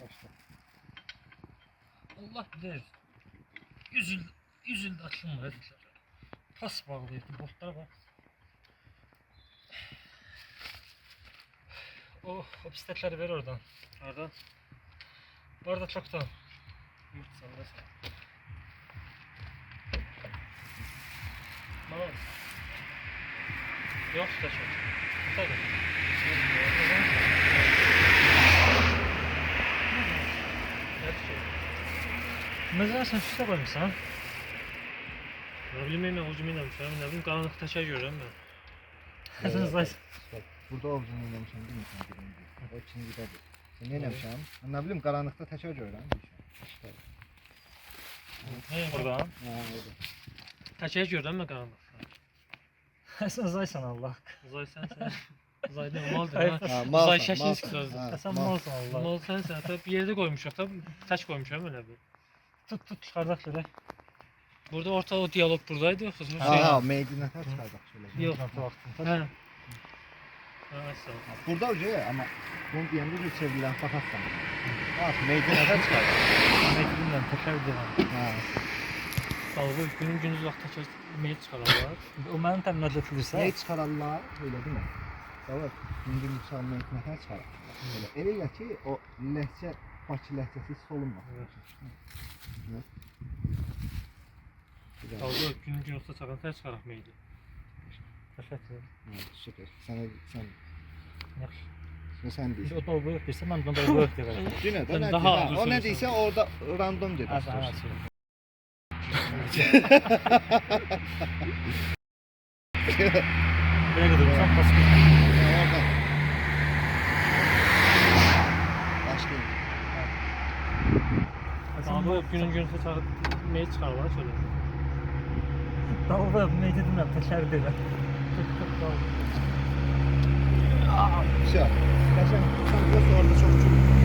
Başla. Allah bilir. 100 ildə açılmır dediler. Pas bağlıydı botlara bak. O bisikletleri ver oradan. Nereden? Orada çoktan. Yurt sandasın. Bana yok da çok. Tabii. Mesela sen süsle koymuşsan. Ne bileyim ben ucum inanmışım. Ne bileyim karanlık taşa görüyorum ben. Sen zaten. Bak, burada ovucunu oynamışam değil mi sen birinci? O ikincidedir. Sen ne oynamışam? Ne bileyim karanlıkta taşa görürəm. Ne buradan? Ha, öyle. Taşa görüyorum ben karanlık. Sen zaysan Allah. Uzay sensen. Uzaydan mal Hayır. değil Ha, ha. malsan, Uzay Şaşinski malsan. sözü. Ha, Sen mal. malsın Allah. Mal sensen. Tabi bir yerde koymuşum. Tabi taş koymuşum öyle bir. Tut çıkardak şöyle. Burada orta o diyalog buradaydı yoksa şey. Ha, meydine taş çıkardık şöyle. Yok. Baktım. He. Ha, sağ ol. Burada ucu ama bunu diyende bir çevrilen fakat bak meydine taş çıkardık. Bilmiyorum tekrar devam. Ha. Dalga günün gündüz vakti taşa meyil çıkararlar. O mənim təminat edilirsə. Ne çıkararlar öyle değil mi? Evet. Gündüz uçağın meydine taş çıkarır. Öyle elə ki o lehçe Bakı lehçesi hiç olunmaz. Evet. Güzel. Dalga günün gün olsa çakan taş çıkarak meyil. Təşəkkür. Evet, süper. Sen Yaxşı. sen değilsin. O dolbu yox deyirsə, mən bundan dolbu yox deyirəm. Yine de Sen ne daha daha az o ne söylesen. değilse orada random dedi. Az az. Belə gedəcəm, paskı. Başlayayım. Dalga günün gün olsa çakan meyil çıkararlar şöyle. Dolbu yox, nə dedim, təkər deyirəm. Şey, sen orada çok çok